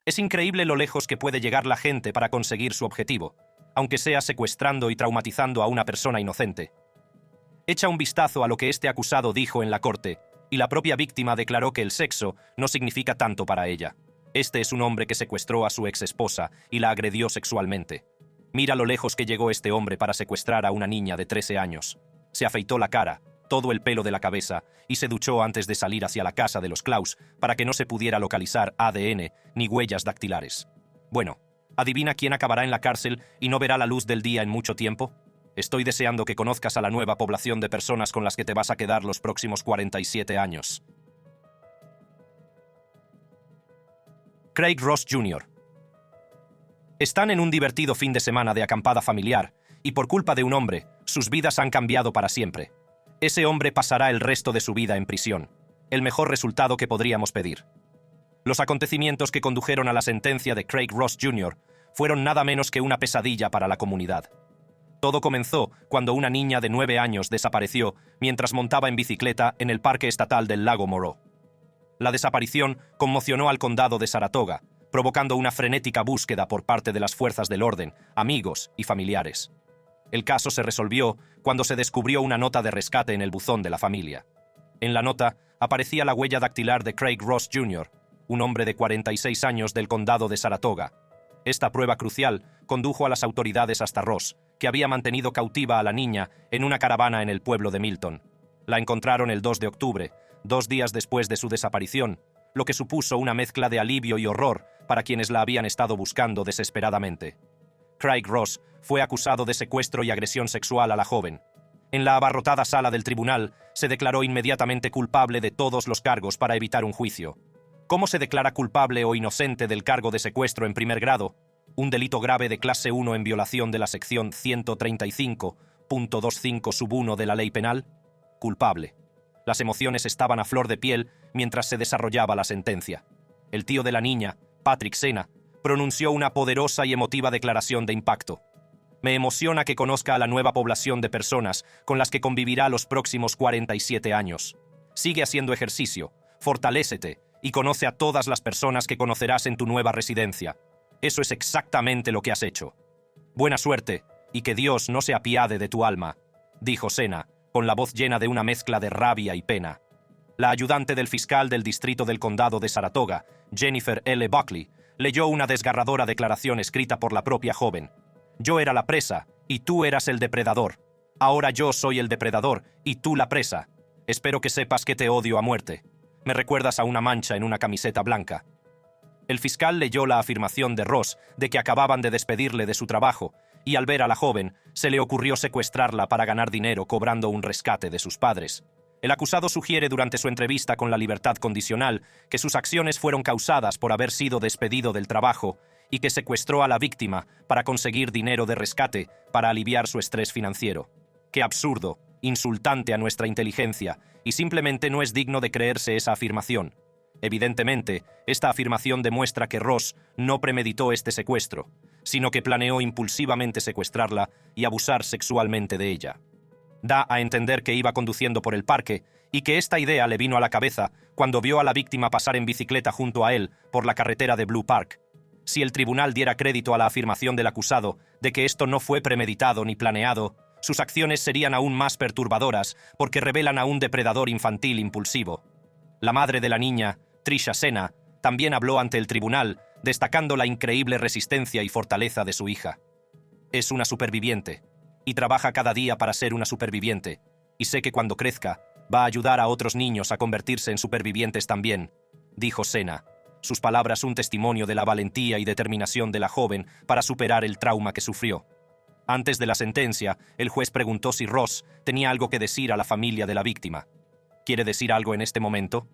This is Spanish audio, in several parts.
Es increíble lo lejos que puede llegar la gente para conseguir su objetivo, aunque sea secuestrando y traumatizando a una persona inocente. Echa un vistazo a lo que este acusado dijo en la corte, y la propia víctima declaró que el sexo no significa tanto para ella. Este es un hombre que secuestró a su exesposa y la agredió sexualmente. Mira lo lejos que llegó este hombre para secuestrar a una niña de 13 años. Se afeitó la cara, todo el pelo de la cabeza, y se duchó antes de salir hacia la casa de los Klaus para que no se pudiera localizar ADN ni huellas dactilares. Bueno, ¿adivina quién acabará en la cárcel y no verá la luz del día en mucho tiempo? Estoy deseando que conozcas a la nueva población de personas con las que te vas a quedar los próximos 47 años. Craig Ross Jr. Están en un divertido fin de semana de acampada familiar, y por culpa de un hombre, sus vidas han cambiado para siempre. Ese hombre pasará el resto de su vida en prisión. El mejor resultado que podríamos pedir. Los acontecimientos que condujeron a la sentencia de Craig Ross Jr. fueron nada menos que una pesadilla para la comunidad. Todo comenzó cuando una niña de 9 años desapareció mientras montaba en bicicleta en el Parque Estatal del Lago Moreau. La desaparición conmocionó al condado de Saratoga, provocando una frenética búsqueda por parte de las fuerzas del orden, amigos y familiares. El caso se resolvió cuando se descubrió una nota de rescate en el buzón de la familia. En la nota aparecía la huella dactilar de Craig Ross Jr., un hombre de 46 años del condado de Saratoga. Esta prueba crucial condujo a las autoridades hasta Ross, que había mantenido cautiva a la niña en una caravana en el pueblo de Milton. La encontraron el 2 de octubre, 2 días después de su desaparición, lo que supuso una mezcla de alivio y horror para quienes la habían estado buscando desesperadamente. Craig Ross fue acusado de secuestro y agresión sexual a la joven. En la abarrotada sala del tribunal, se declaró inmediatamente culpable de todos los cargos para evitar un juicio. ¿Cómo se declara culpable o inocente del cargo de secuestro en primer grado? Un delito grave de clase 1 en violación de la sección 135.25 sub 1 de la ley penal. Culpable. Las emociones estaban a flor de piel mientras se desarrollaba la sentencia. El tío de la niña, Patrick Sena, pronunció una poderosa y emotiva declaración de impacto. Me emociona que conozca a la nueva población de personas con las que convivirá los próximos 47 años. Sigue haciendo ejercicio, fortalécete y conoce a todas las personas que conocerás en tu nueva residencia. Eso es exactamente lo que has hecho. Buena suerte y que Dios no se apiade de tu alma, dijo Sena, con la voz llena de una mezcla de rabia y pena. La ayudante del fiscal del distrito del condado de Saratoga, Jennifer L. Buckley, leyó una desgarradora declaración escrita por la propia joven. Yo era la presa, y tú eras el depredador. Ahora yo soy el depredador, y tú la presa. Espero que sepas que te odio a muerte. Me recuerdas a una mancha en una camiseta blanca. El fiscal leyó la afirmación de Ross de que acababan de despedirle de su trabajo, y al ver a la joven, se le ocurrió secuestrarla para ganar dinero cobrando un rescate de sus padres. El acusado sugiere durante su entrevista con la libertad condicional que sus acciones fueron causadas por haber sido despedido del trabajo y que secuestró a la víctima para conseguir dinero de rescate para aliviar su estrés financiero. ¡Qué absurdo! Insultante a nuestra inteligencia, y simplemente no es digno de creerse esa afirmación. Evidentemente, esta afirmación demuestra que Ross no premeditó este secuestro, sino que planeó impulsivamente secuestrarla y abusar sexualmente de ella. Da a entender que iba conduciendo por el parque y que esta idea le vino a la cabeza cuando vio a la víctima pasar en bicicleta junto a él por la carretera de Blue Park. Si el tribunal diera crédito a la afirmación del acusado de que esto no fue premeditado ni planeado, sus acciones serían aún más perturbadoras porque revelan a un depredador infantil impulsivo. La madre de la niña, Trisha Sena, también habló ante el tribunal, destacando la increíble resistencia y fortaleza de su hija. Es una superviviente, y trabaja cada día para ser una superviviente, y sé que cuando crezca, va a ayudar a otros niños a convertirse en supervivientes también, dijo Sena. Sus palabras un testimonio de la valentía y determinación de la joven para superar el trauma que sufrió. Antes de la sentencia, el juez preguntó si Ross tenía algo que decir a la familia de la víctima. ¿Quiere decir algo en este momento?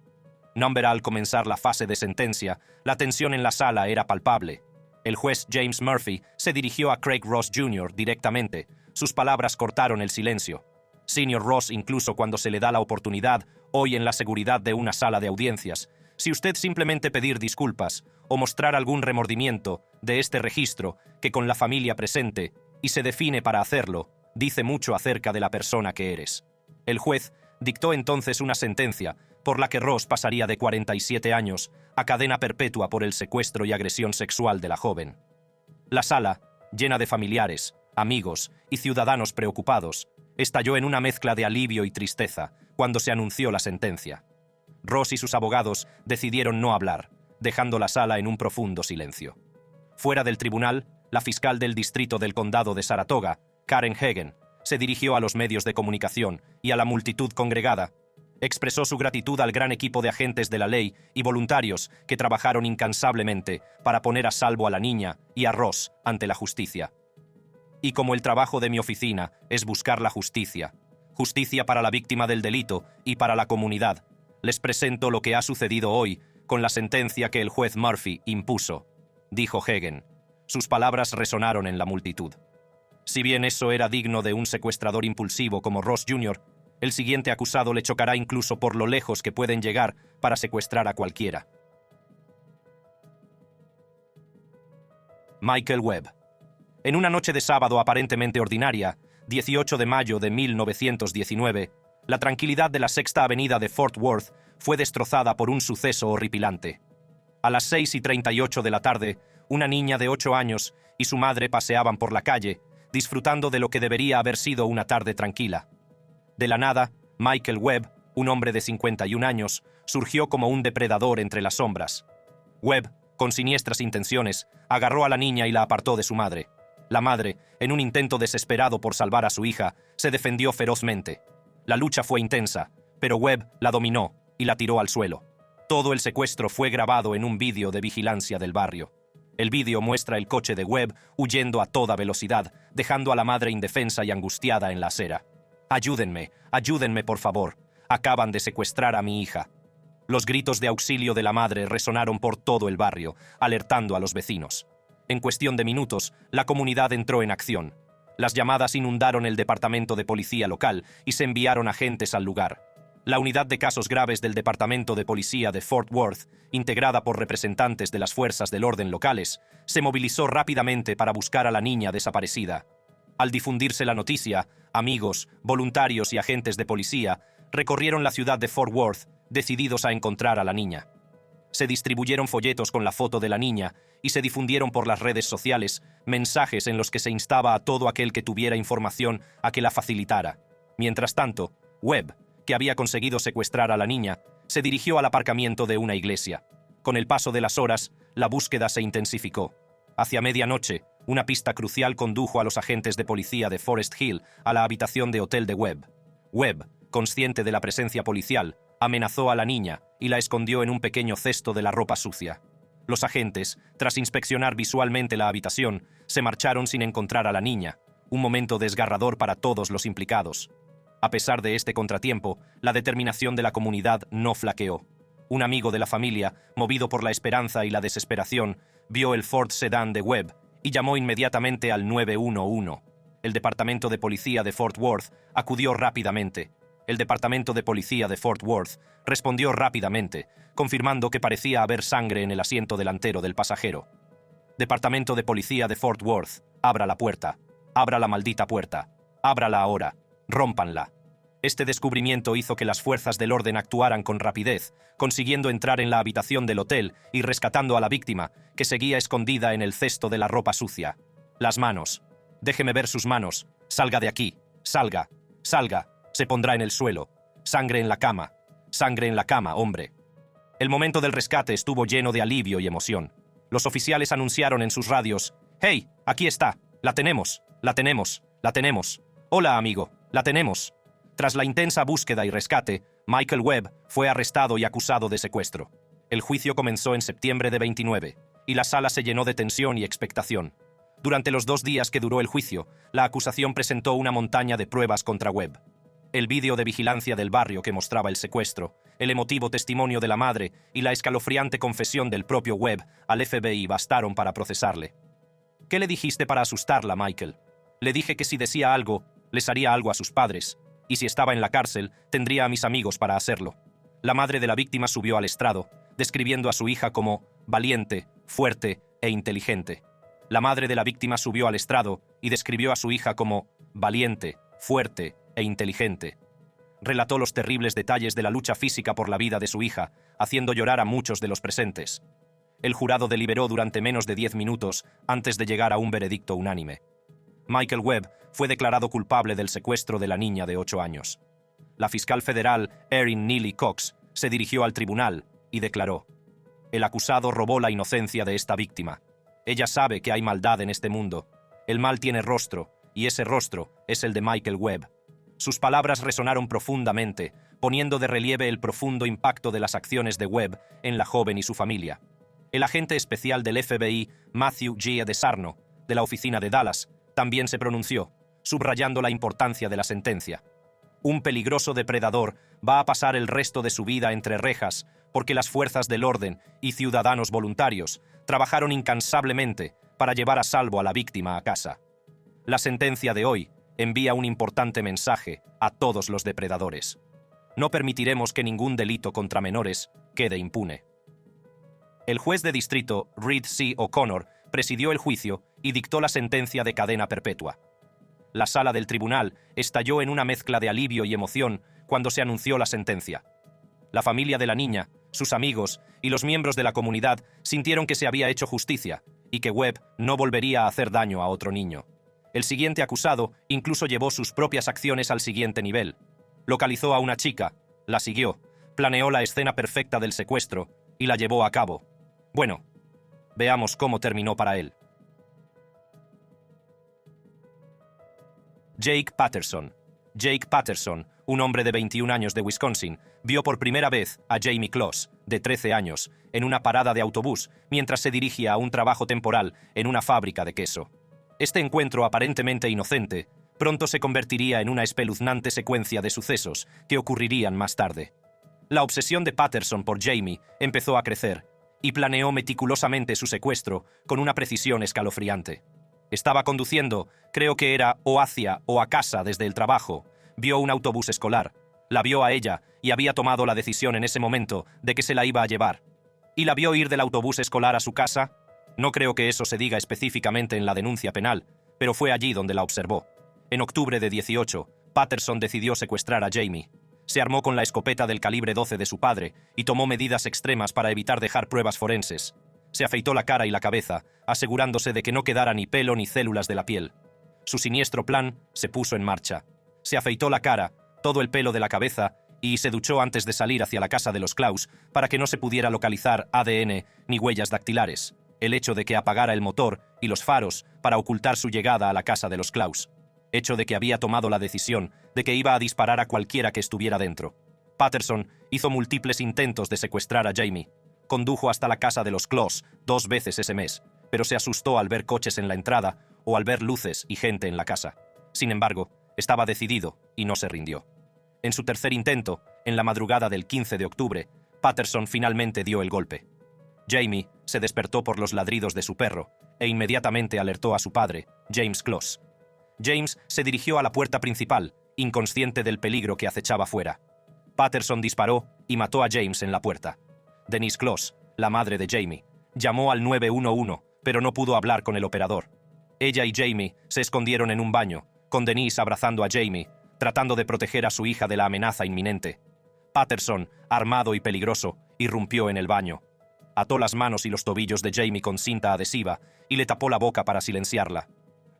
Al comenzar la fase de sentencia, la tensión en la sala era palpable. El juez James Murphy se dirigió a Craig Ross Jr. directamente. Sus palabras cortaron el silencio. Senior Ross, incluso cuando se le da la oportunidad, hoy en la seguridad de una sala de audiencias, si usted simplemente pedir disculpas o mostrar algún remordimiento de este registro que con la familia presente y se define para hacerlo, dice mucho acerca de la persona que eres. El juez dictó entonces una sentencia por la que Ross pasaría de 47 años a cadena perpetua por el secuestro y agresión sexual de la joven. La sala, llena de familiares, amigos y ciudadanos preocupados, estalló en una mezcla de alivio y tristeza cuando se anunció la sentencia. Ross y sus abogados decidieron no hablar, dejando la sala en un profundo silencio. Fuera del tribunal, la fiscal del distrito del condado de Saratoga, Karen Hagen, se dirigió a los medios de comunicación y a la multitud congregada. Expresó su gratitud al gran equipo de agentes de la ley y voluntarios que trabajaron incansablemente para poner a salvo a la niña y a Ross ante la justicia. Y como el trabajo de mi oficina es buscar la justicia, justicia para la víctima del delito y para la comunidad, les presento lo que ha sucedido hoy con la sentencia que el juez Murphy impuso, dijo Hagen. Sus palabras resonaron en la multitud. Si bien eso era digno de un secuestrador impulsivo como Ross Jr., el siguiente acusado le chocará incluso por lo lejos que pueden llegar para secuestrar a cualquiera. Michael Webb. En una noche de sábado aparentemente ordinaria, 18 de mayo de 1919, la tranquilidad de la Sexta Avenida de Fort Worth fue destrozada por un suceso horripilante. A las 6:38 de la tarde, una niña de 8 años y su madre paseaban por la calle, disfrutando de lo que debería haber sido una tarde tranquila. De la nada, Michael Webb, un hombre de 51 años, surgió como un depredador entre las sombras. Webb, con siniestras intenciones, agarró a la niña y la apartó de su madre. La madre, en un intento desesperado por salvar a su hija, se defendió ferozmente. La lucha fue intensa, pero Webb la dominó y la tiró al suelo. Todo el secuestro fue grabado en un vídeo de vigilancia del barrio. El vídeo muestra el coche de Webb huyendo a toda velocidad, dejando a la madre indefensa y angustiada en la acera. «Ayúdenme, ayúdenme, por favor. Acaban de secuestrar a mi hija». Los gritos de auxilio de la madre resonaron por todo el barrio, alertando a los vecinos. En cuestión de minutos, la comunidad entró en acción. Las llamadas inundaron el departamento de policía local y se enviaron agentes al lugar. La unidad de casos graves del Departamento de Policía de Fort Worth, integrada por representantes de las fuerzas del orden locales, se movilizó rápidamente para buscar a la niña desaparecida. Al difundirse la noticia, amigos, voluntarios y agentes de policía recorrieron la ciudad de Fort Worth, decididos a encontrar a la niña. Se distribuyeron folletos con la foto de la niña y se difundieron por las redes sociales mensajes en los que se instaba a todo aquel que tuviera información a que la facilitara. Mientras tanto, Webb, que había conseguido secuestrar a la niña, se dirigió al aparcamiento de una iglesia. Con el paso de las horas, la búsqueda se intensificó. Hacia medianoche, una pista crucial condujo a los agentes de policía de Forest Hill a la habitación de hotel de Webb. Webb, consciente de la presencia policial, amenazó a la niña y la escondió en un pequeño cesto de la ropa sucia. Los agentes, tras inspeccionar visualmente la habitación, se marcharon sin encontrar a la niña, un momento desgarrador para todos los implicados. A pesar de este contratiempo, la determinación de la comunidad no flaqueó. Un amigo de la familia, movido por la esperanza y la desesperación, vio el Ford Sedan de Webb y llamó inmediatamente al 911. El Departamento de Policía de Fort Worth acudió rápidamente. El Departamento de Policía de Fort Worth respondió rápidamente, confirmando que parecía haber sangre en el asiento delantero del pasajero. Departamento de Policía de Fort Worth, abra la puerta. Abra la maldita puerta. Ábrala ahora. Rómpanla. Este descubrimiento hizo que las fuerzas del orden actuaran con rapidez, consiguiendo entrar en la habitación del hotel y rescatando a la víctima, que seguía escondida en el cesto de la ropa sucia. Las manos. Déjeme ver sus manos. Salga de aquí. Salga. Salga. Se pondrá en el suelo. Sangre en la cama. Sangre en la cama, hombre. El momento del rescate estuvo lleno de alivio y emoción. Los oficiales anunciaron en sus radios: «¡Hey! Aquí está. La tenemos. La tenemos. La tenemos. Hola, amigo. La tenemos». Tras la intensa búsqueda y rescate, Michael Webb fue arrestado y acusado de secuestro. El juicio comenzó en septiembre de 29, y la sala se llenó de tensión y expectación. Durante los 2 días que duró el juicio, la acusación presentó una montaña de pruebas contra Webb. El vídeo de vigilancia del barrio que mostraba el secuestro, el emotivo testimonio de la madre y la escalofriante confesión del propio Webb al FBI bastaron para procesarle. «¿Qué le dijiste para asustarla, Michael?» «Le dije que si decía algo, les haría algo a sus padres, y si estaba en la cárcel, tendría a mis amigos para hacerlo». La madre de la víctima subió al estrado, describiendo a su hija como valiente, fuerte e inteligente. La madre de la víctima subió al estrado y describió a su hija como valiente, fuerte e inteligente. relató los terribles detalles de la lucha física por la vida de su hija, haciendo llorar a muchos de los presentes. El jurado deliberó durante menos de 10 minutos antes de llegar a un veredicto unánime. Michael Webb fue declarado culpable del secuestro de la niña de 8 años. La fiscal federal Erin Neely Cox se dirigió al tribunal y declaró: «El acusado robó la inocencia de esta víctima. Ella sabe que hay maldad en este mundo. El mal tiene rostro, y ese rostro es el de Michael Webb». Sus palabras resonaron profundamente, poniendo de relieve el profundo impacto de las acciones de Webb en la joven y su familia. El agente especial del FBI, Matthew G. DeSarno, de la oficina de Dallas, también se pronunció, subrayando la importancia de la sentencia. Un peligroso depredador va a pasar el resto de su vida entre rejas porque las fuerzas del orden y ciudadanos voluntarios trabajaron incansablemente para llevar a salvo a la víctima a casa. La sentencia de hoy envía un importante mensaje a todos los depredadores. No permitiremos que ningún delito contra menores quede impune. El juez de distrito Reed C. O'Connor presidió el juicio y dictó la sentencia de cadena perpetua. La sala del tribunal estalló en una mezcla de alivio y emoción cuando se anunció la sentencia. La familia de la niña, sus amigos y los miembros de la comunidad sintieron que se había hecho justicia y que Webb no volvería a hacer daño a otro niño. El siguiente acusado incluso llevó sus propias acciones al siguiente nivel. Localizó a una chica, la siguió, planeó la escena perfecta del secuestro y la llevó a cabo. Bueno, veamos cómo terminó para él. Jake Patterson. Jake Patterson, un hombre de 21 años de Wisconsin, vio por primera vez a Jamie Closs, de 13 años, en una parada de autobús mientras se dirigía a un trabajo temporal en una fábrica de queso. Este encuentro aparentemente inocente pronto se convertiría en una espeluznante secuencia de sucesos que ocurrirían más tarde. La obsesión de Patterson por Jamie empezó a crecer y planeó meticulosamente su secuestro con una precisión escalofriante. Estaba conduciendo, creo que era o hacia o a casa desde el trabajo. Vio un autobús escolar, la vio a ella y había tomado la decisión en ese momento de que se la iba a llevar. ¿Y la vio ir del autobús escolar a su casa? No creo que eso se diga específicamente en la denuncia penal, pero fue allí donde la observó. En octubre de 18, Patterson decidió secuestrar a Jamie. Se armó con la escopeta del calibre 12 de su padre y tomó medidas extremas para evitar dejar pruebas forenses. Se afeitó la cara y la cabeza, asegurándose de que no quedara ni pelo ni células de la piel. Su siniestro plan se puso en marcha. Se afeitó la cara, todo el pelo de la cabeza y se duchó antes de salir hacia la casa de los Claus para que no se pudiera localizar ADN ni huellas dactilares. El hecho de que apagara el motor y los faros para ocultar su llegada a la casa de los Claus. Hecho de que había tomado la decisión de que iba a disparar a cualquiera que estuviera dentro. Patterson hizo múltiples intentos de secuestrar a Jamie. Condujo hasta la casa de los Claus 2 veces ese mes, pero se asustó al ver coches en la entrada o al ver luces y gente en la casa. Sin embargo, estaba decidido y no se rindió. En su tercer intento, en la madrugada del 15 de octubre, Patterson finalmente dio el golpe. Jamie se despertó por los ladridos de su perro e inmediatamente alertó a su padre, James Closs. James se dirigió a la puerta principal, inconsciente del peligro que acechaba fuera. Patterson disparó y mató a James en la puerta. Denise Closs, la madre de Jamie, llamó al 911, pero no pudo hablar con el operador. Ella y Jamie se escondieron en un baño, con Denise abrazando a Jamie, tratando de proteger a su hija de la amenaza inminente. Patterson, armado y peligroso, irrumpió en el baño. Ató las manos y los tobillos de Jamie con cinta adhesiva y le tapó la boca para silenciarla.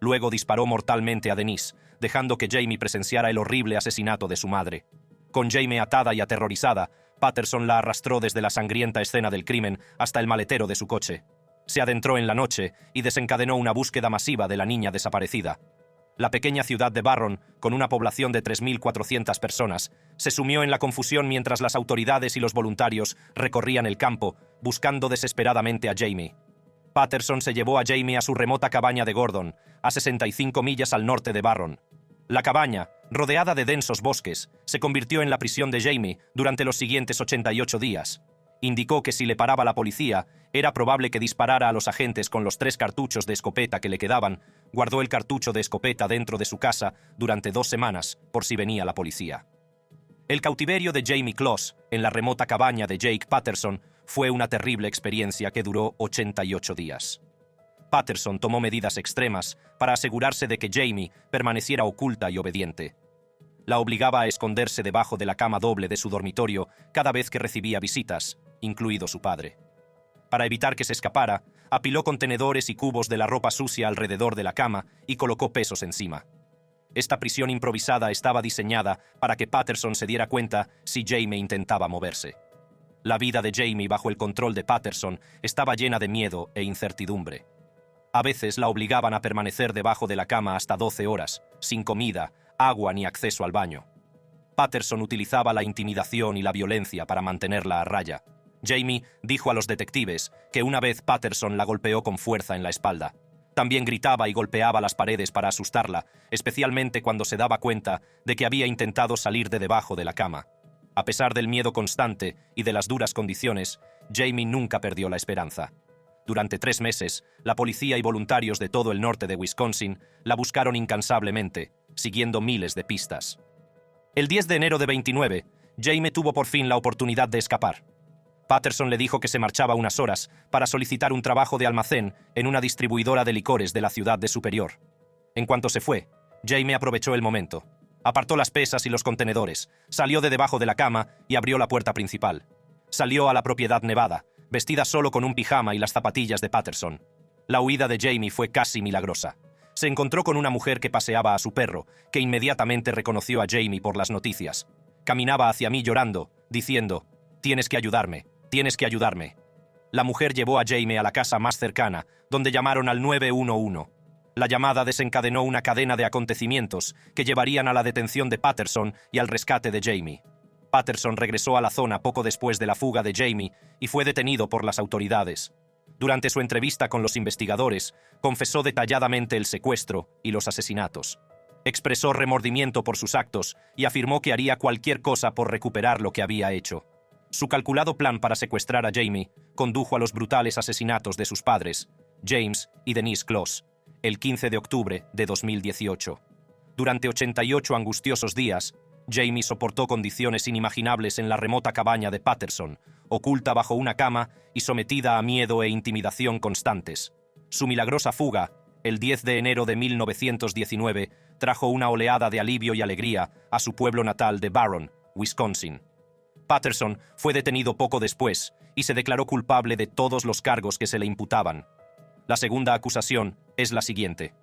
Luego disparó mortalmente a Denise, dejando que Jamie presenciara el horrible asesinato de su madre. Con Jamie atada y aterrorizada, Patterson la arrastró desde la sangrienta escena del crimen hasta el maletero de su coche. Se adentró en la noche y desencadenó una búsqueda masiva de la niña desaparecida. La pequeña ciudad de Barron, con una población de 3.400 personas, se sumió en la confusión mientras las autoridades y los voluntarios recorrían el campo, buscando desesperadamente a Jamie. Patterson se llevó a Jamie a su remota cabaña de Gordon, a 65 millas al norte de Barron. La cabaña, rodeada de densos bosques, se convirtió en la prisión de Jamie durante los siguientes 88 días. Indicó que si le paraba la policía, era probable que disparara a los agentes con los 3 cartuchos de escopeta que le quedaban. Guardó el cartucho de escopeta dentro de su casa durante 2 semanas, por si venía la policía. El cautiverio de Jamie Closs, en la remota cabaña de Jake Patterson, fue una terrible experiencia que duró 88 días. Patterson tomó medidas extremas para asegurarse de que Jamie permaneciera oculta y obediente. La obligaba a esconderse debajo de la cama doble de su dormitorio cada vez que recibía visitas, incluido su padre. Para evitar que se escapara, apiló contenedores y cubos de la ropa sucia alrededor de la cama y colocó pesos encima. Esta prisión improvisada estaba diseñada para que Patterson se diera cuenta si Jamie intentaba moverse. La vida de Jamie bajo el control de Patterson estaba llena de miedo e incertidumbre. A veces la obligaban a permanecer debajo de la cama hasta 12 horas, sin comida, agua ni acceso al baño. Patterson utilizaba la intimidación y la violencia para mantenerla a raya. Jamie dijo a los detectives que una vez Patterson la golpeó con fuerza en la espalda. También gritaba y golpeaba las paredes para asustarla, especialmente cuando se daba cuenta de que había intentado salir de debajo de la cama. A pesar del miedo constante y de las duras condiciones, Jamie nunca perdió la esperanza. Durante 3 meses, la policía y voluntarios de todo el norte de Wisconsin la buscaron incansablemente, siguiendo miles de pistas. El 10 de enero de 29, Jamie tuvo por fin la oportunidad de escapar. Patterson le dijo que se marchaba unas horas para solicitar un trabajo de almacén en una distribuidora de licores de la ciudad de Superior. En cuanto se fue, Jamie aprovechó el momento. Apartó las pesas y los contenedores, salió de debajo de la cama y abrió la puerta principal. Salió a la propiedad nevada, vestida solo con un pijama y las zapatillas de Patterson. La huida de Jamie fue casi milagrosa. Se encontró con una mujer que paseaba a su perro, que inmediatamente reconoció a Jamie por las noticias. Caminaba hacia mí llorando, diciendo: «Tienes que ayudarme, tienes que ayudarme». La mujer llevó a Jamie a la casa más cercana, donde llamaron al 911. La llamada desencadenó una cadena de acontecimientos que llevarían a la detención de Patterson y al rescate de Jamie. Patterson regresó a la zona poco después de la fuga de Jamie y fue detenido por las autoridades. Durante su entrevista con los investigadores, confesó detalladamente el secuestro y los asesinatos. Expresó remordimiento por sus actos y afirmó que haría cualquier cosa por recuperar lo que había hecho. Su calculado plan para secuestrar a Jamie condujo a los brutales asesinatos de sus padres, James y Denise Close, el 15 de octubre de 2018. Durante 88 angustiosos días, Jamie soportó condiciones inimaginables en la remota cabaña de Patterson, oculta bajo una cama y sometida a miedo e intimidación constantes. Su milagrosa fuga, el 10 de enero de 1919, trajo una oleada de alivio y alegría a su pueblo natal de Barron, Wisconsin. Patterson fue detenido poco después y se declaró culpable de todos los cargos que se le imputaban. La segunda acusación es la siguiente.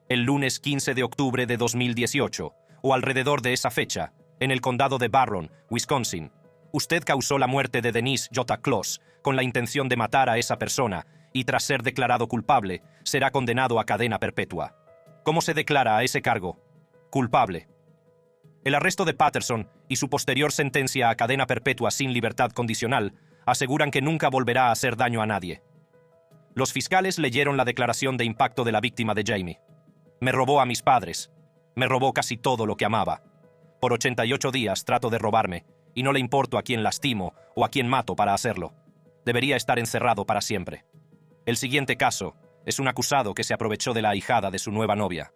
El lunes 15 de octubre de 2018, o alrededor de esa fecha, en el condado de Barron, Wisconsin, usted causó la muerte de Denise J. Close con la intención de matar a esa persona y, tras ser declarado culpable, será condenado a cadena perpetua. ¿Cómo se declara a ese cargo? Culpable. El arresto de Patterson y su posterior sentencia a cadena perpetua sin libertad condicional aseguran que nunca volverá a hacer daño a nadie. Los fiscales leyeron la declaración de impacto de la víctima de Jamie. Me robó a mis padres. Me robó casi todo lo que amaba. Por 88 días trato de robarme, y no le importo a quién lastimo o a quién mato para hacerlo. Debería estar encerrado para siempre. El siguiente caso es un acusado que se aprovechó de la ahijada de su nueva novia.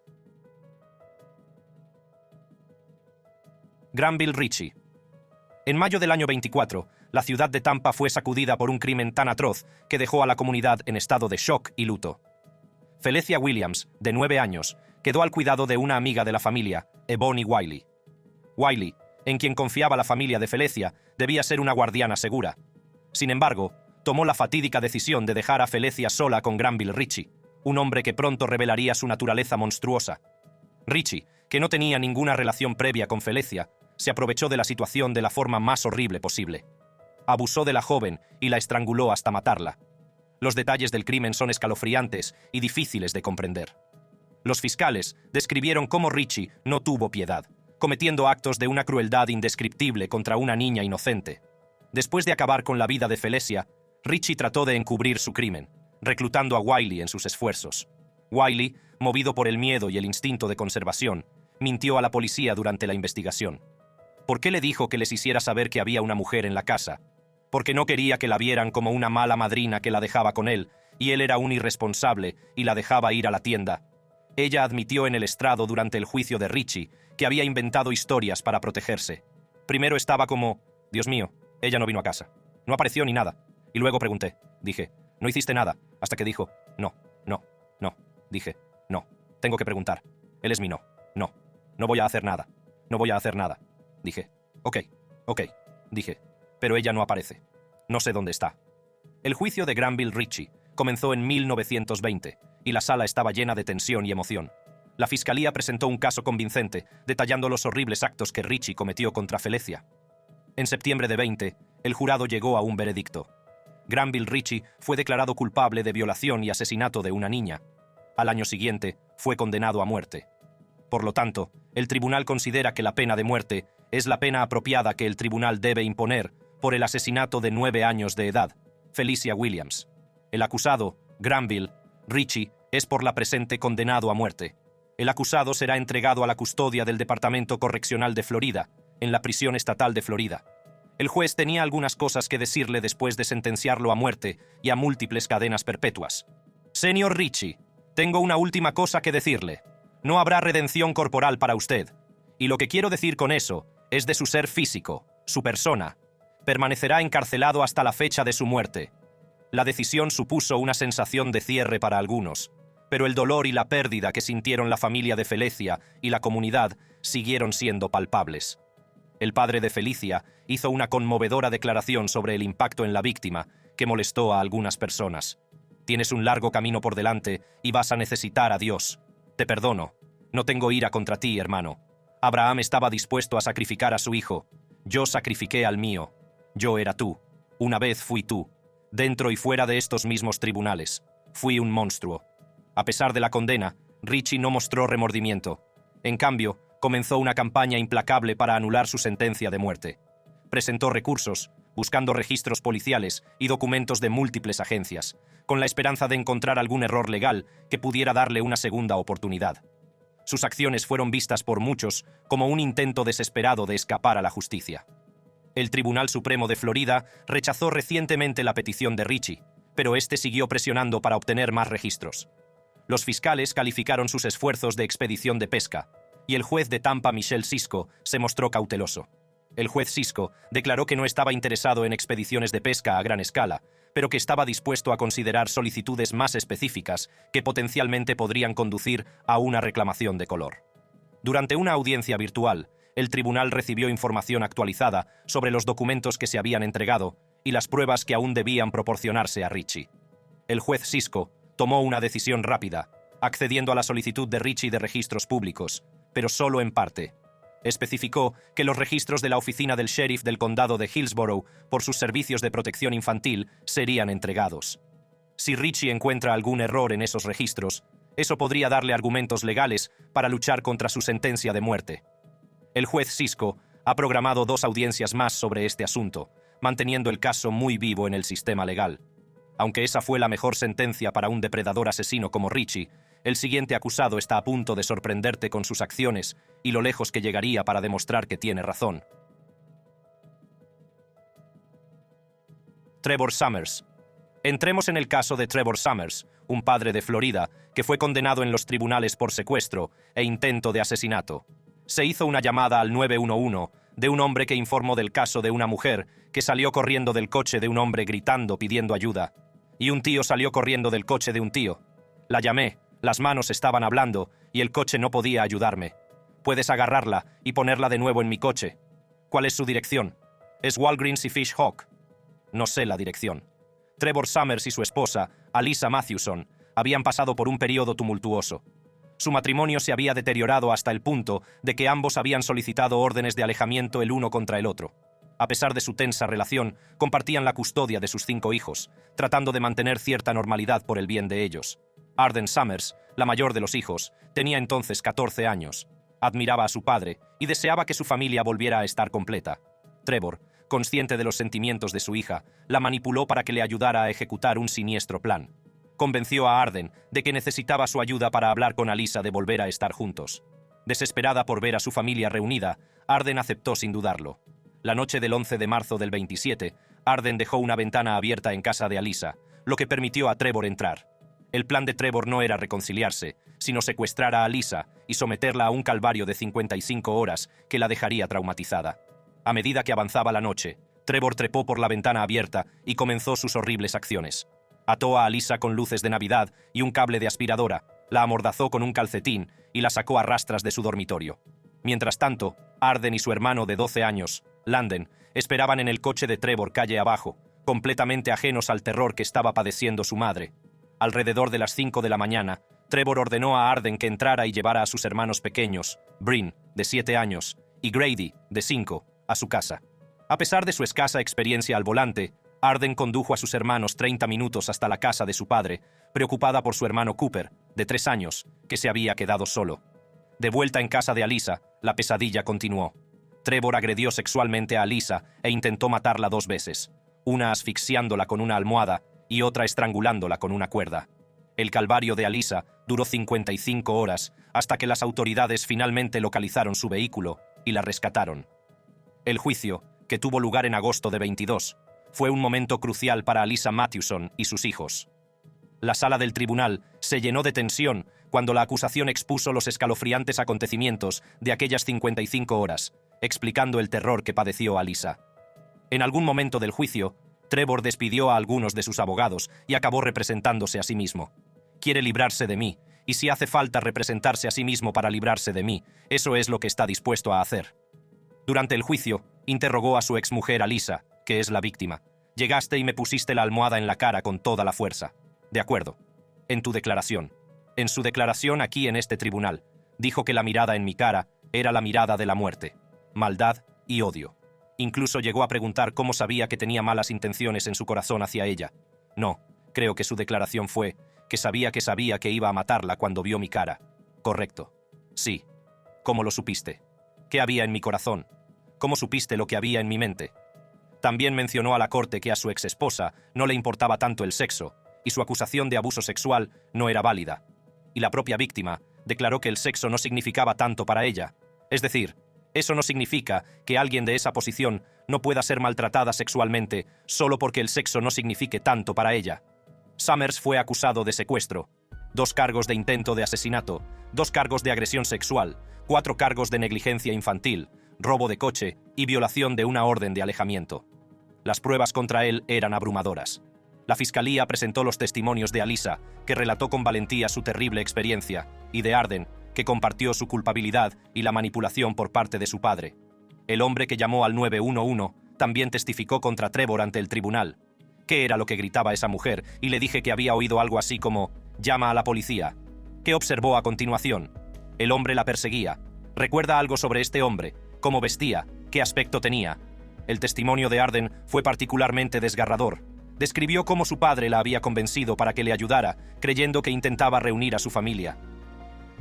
Granville Ritchie. En mayo del año 24, la ciudad de Tampa fue sacudida por un crimen tan atroz que dejó a la comunidad en estado de shock y luto. Felecia Williams, de 9 años, quedó al cuidado de una amiga de la familia, Ebony Wiley. Wiley, en quien confiaba la familia de Felecia, debía ser una guardiana segura. Sin embargo, tomó la fatídica decisión de dejar a Felecia sola con Granville Ritchie, un hombre que pronto revelaría su naturaleza monstruosa. Ritchie, que no tenía ninguna relación previa con Felecia, se aprovechó de la situación de la forma más horrible posible. Abusó de la joven y la estranguló hasta matarla. Los detalles del crimen son escalofriantes y difíciles de comprender. Los fiscales describieron cómo Ritchie no tuvo piedad, cometiendo actos de una crueldad indescriptible contra una niña inocente. Después de acabar con la vida de Felecia, Ritchie trató de encubrir su crimen, reclutando a Wiley en sus esfuerzos. Wiley, movido por el miedo y el instinto de conservación, mintió a la policía durante la investigación. ¿Por qué le dijo que les hiciera saber que había una mujer en la casa? Porque no quería que la vieran como una mala madrina que la dejaba con él, y él era un irresponsable y la dejaba ir a la tienda. Ella admitió en el estrado durante el juicio de Ritchie que había inventado historias para protegerse. Primero estaba como, Dios mío, ella no vino a casa. No apareció ni nada. Y luego pregunté. Dije, no hiciste nada. Hasta que dijo, no. Dije, no. Tengo que preguntar. Él es mi no. No voy a hacer nada. No voy a hacer nada. Dije. Ok, dije. Pero ella no aparece. No sé dónde está. El juicio de Granville Ritchie comenzó en 1920 y la sala estaba llena de tensión y emoción. La fiscalía presentó un caso convincente, detallando los horribles actos que Ritchie cometió contra Felecia. En septiembre de 20, el jurado llegó a un veredicto. Granville Ritchie fue declarado culpable de violación y asesinato de una niña. Al año siguiente, fue condenado a muerte. Por lo tanto, el tribunal considera que la pena de muerte es la pena apropiada que el tribunal debe imponer por el asesinato de 9 años de edad, Felicia Williams. El acusado, Granville Ritchie, es por la presente condenado a muerte. El acusado será entregado a la custodia del Departamento Correccional de Florida, en la prisión estatal de Florida. El juez tenía algunas cosas que decirle después de sentenciarlo a muerte y a múltiples cadenas perpetuas. Señor Ritchie, tengo una última cosa que decirle. No habrá redención corporal para usted. Y lo que quiero decir con eso es de su ser físico, su persona. Permanecerá encarcelado hasta la fecha de su muerte. La decisión supuso una sensación de cierre para algunos, pero el dolor y la pérdida que sintieron la familia de Felecia y la comunidad siguieron siendo palpables. El padre de Felicia hizo una conmovedora declaración sobre el impacto en la víctima que molestó a algunas personas. Tienes un largo camino por delante y vas a necesitar a Dios. Te perdono. No tengo ira contra ti, hermano. Abraham estaba dispuesto a sacrificar a su hijo. Yo sacrifiqué al mío. Yo era tú. Una vez fui tú. Dentro y fuera de estos mismos tribunales. Fui un monstruo. A pesar de la condena, Ritchie no mostró remordimiento. En cambio, comenzó una campaña implacable para anular su sentencia de muerte. Presentó recursos, buscando registros policiales y documentos de múltiples agencias, con la esperanza de encontrar algún error legal que pudiera darle una segunda oportunidad. Sus acciones fueron vistas por muchos como un intento desesperado de escapar a la justicia. El Tribunal Supremo de Florida rechazó recientemente la petición de Ritchie, pero este siguió presionando para obtener más registros. Los fiscales calificaron sus esfuerzos de expedición de pesca, y el juez de Tampa, Michelle Cisco, se mostró cauteloso. El juez Cisco declaró que no estaba interesado en expediciones de pesca a gran escala, pero que estaba dispuesto a considerar solicitudes más específicas que potencialmente podrían conducir a una reclamación de color. Durante una audiencia virtual, el tribunal recibió información actualizada sobre los documentos que se habían entregado y las pruebas que aún debían proporcionarse a Ritchie. El juez Cisco tomó una decisión rápida, accediendo a la solicitud de Ritchie de registros públicos, pero solo en parte. Especificó que los registros de la oficina del sheriff del condado de Hillsborough por sus servicios de protección infantil serían entregados. Si Ritchie encuentra algún error en esos registros, eso podría darle argumentos legales para luchar contra su sentencia de muerte. El juez Cisco ha programado 2 audiencias más sobre este asunto, manteniendo el caso muy vivo en el sistema legal. Aunque esa fue la mejor sentencia para un depredador asesino como Ritchie, el siguiente acusado está a punto de sorprenderte con sus acciones y lo lejos que llegaría para demostrar que tiene razón. Trevor Summers. Entremos en el caso de Trevor Summers, un padre de Florida que fue condenado en los tribunales por secuestro e intento de asesinato. Se hizo una llamada al 911 de un hombre que informó del caso de una mujer que salió corriendo del coche de un hombre gritando pidiendo ayuda. Y un tío salió corriendo del coche de un tío. La llamé, las manos estaban hablando y el coche no podía ayudarme. Puedes agarrarla y ponerla de nuevo en mi coche. ¿Cuál es su dirección? ¿Es Walgreens y Fish Hawk? No sé la dirección. Trevor Summers y su esposa, Alyssa Mathewson, habían pasado por un periodo tumultuoso. Su matrimonio se había deteriorado hasta el punto de que ambos habían solicitado órdenes de alejamiento el uno contra el otro. A pesar de su tensa relación, compartían la custodia de sus 5 hijos, tratando de mantener cierta normalidad por el bien de ellos. Arden Summers, la mayor de los hijos, tenía entonces 14 años. Admiraba a su padre y deseaba que su familia volviera a estar completa. Trevor, consciente de los sentimientos de su hija, la manipuló para que le ayudara a ejecutar un siniestro plan. Convenció a Arden de que necesitaba su ayuda para hablar con Alyssa de volver a estar juntos. Desesperada por ver a su familia reunida, Arden aceptó sin dudarlo. La noche del 11 de marzo del 27, Arden dejó una ventana abierta en casa de Alyssa, lo que permitió a Trevor entrar. El plan de Trevor no era reconciliarse, sino secuestrar a Alyssa y someterla a un calvario de 55 horas que la dejaría traumatizada. A medida que avanzaba la noche, Trevor trepó por la ventana abierta y comenzó sus horribles acciones. Ató a Alyssa con luces de Navidad y un cable de aspiradora, la amordazó con un calcetín y la sacó a rastras de su dormitorio. Mientras tanto, Arden y su hermano de 12 años, Landen, esperaban en el coche de Trevor calle abajo, completamente ajenos al terror que estaba padeciendo su madre. Alrededor de las 5 de la mañana, Trevor ordenó a Arden que entrara y llevara a sus hermanos pequeños, Bryn, de 7 años, y Grady, de 5, a su casa. A pesar de su escasa experiencia al volante, Arden condujo a sus hermanos 30 minutos hasta la casa de su padre, preocupada por su hermano Cooper, de 3 años, que se había quedado solo. De vuelta en casa de Alyssa, la pesadilla continuó. Trevor agredió sexualmente a Alyssa e intentó matarla 2 veces, una asfixiándola con una almohada y otra estrangulándola con una cuerda. El calvario de Alyssa duró 55 horas hasta que las autoridades finalmente localizaron su vehículo y la rescataron. El juicio, que tuvo lugar en agosto de 22, fue un momento crucial para Alyssa Mathewson y sus hijos. La sala del tribunal se llenó de tensión cuando la acusación expuso los escalofriantes acontecimientos de aquellas 55 horas, explicando el terror que padeció Alyssa. En algún momento del juicio, Trevor despidió a algunos de sus abogados y acabó representándose a sí mismo. Quiere librarse de mí, y si hace falta representarse a sí mismo para librarse de mí, eso es lo que está dispuesto a hacer. Durante el juicio, interrogó a su exmujer Alyssa, que es la víctima. Llegaste y me pusiste la almohada en la cara con toda la fuerza. De acuerdo. En tu declaración. En su declaración aquí en este tribunal, dijo que la mirada en mi cara era la mirada de la muerte, maldad y odio. Incluso llegó a preguntar cómo sabía que tenía malas intenciones en su corazón hacia ella. No, creo que su declaración fue que sabía que iba a matarla cuando vio mi cara. Correcto. Sí. ¿Cómo lo supiste? ¿Qué había en mi corazón? ¿Cómo supiste lo que había en mi mente? También mencionó a la corte que a su exesposa no le importaba tanto el sexo, y su acusación de abuso sexual no era válida. Y la propia víctima declaró que el sexo no significaba tanto para ella. Es decir, eso no significa que alguien de esa posición no pueda ser maltratada sexualmente solo porque el sexo no signifique tanto para ella. Summers fue acusado de secuestro, 2 cargos de intento de asesinato, 2 cargos de agresión sexual, 4 cargos de negligencia infantil, robo de coche y violación de una orden de alejamiento. Las pruebas contra él eran abrumadoras. La fiscalía presentó los testimonios de Alyssa, que relató con valentía su terrible experiencia, y de Arden, que compartió su culpabilidad y la manipulación por parte de su padre. El hombre que llamó al 911 también testificó contra Trevor ante el tribunal. ¿Qué era lo que gritaba esa mujer? Y le dije que había oído algo así como «llama a la policía». ¿Qué observó a continuación? El hombre la perseguía. ¿Recuerda algo sobre este hombre? ¿Cómo vestía? ¿Qué aspecto tenía? El testimonio de Arden fue particularmente desgarrador. Describió cómo su padre la había convencido para que le ayudara, creyendo que intentaba reunir a su familia.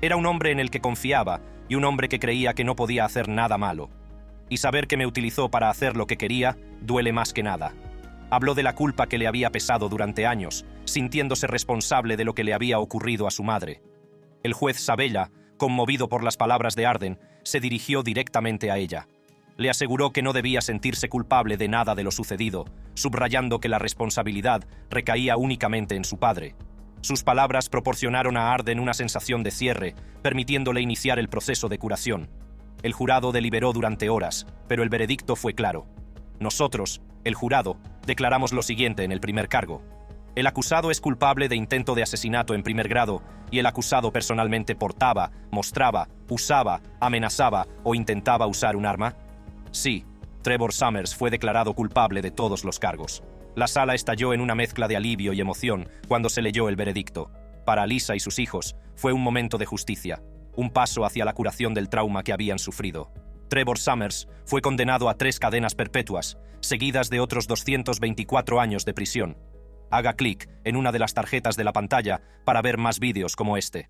Era un hombre en el que confiaba y un hombre que creía que no podía hacer nada malo. Y saber que me utilizó para hacer lo que quería duele más que nada. Habló de la culpa que le había pesado durante años, sintiéndose responsable de lo que le había ocurrido a su madre. El juez Sabella, conmovido por las palabras de Arden, se dirigió directamente a ella. Le aseguró que no debía sentirse culpable de nada de lo sucedido, subrayando que la responsabilidad recaía únicamente en su padre. Sus palabras proporcionaron a Arden una sensación de cierre, permitiéndole iniciar el proceso de curación. El jurado deliberó durante horas, pero el veredicto fue claro. Nosotros, el jurado, declaramos lo siguiente en el primer cargo. El acusado es culpable de intento de asesinato en primer grado y el acusado personalmente portaba, mostraba, usaba, amenazaba o intentaba usar un arma. Sí, Trevor Summers fue declarado culpable de todos los cargos. La sala estalló en una mezcla de alivio y emoción cuando se leyó el veredicto. Para Alyssa y sus hijos, fue un momento de justicia, un paso hacia la curación del trauma que habían sufrido. Trevor Summers fue condenado a 3 cadenas perpetuas, seguidas de otros 224 años de prisión. Haga clic en una de las tarjetas de la pantalla para ver más vídeos como este.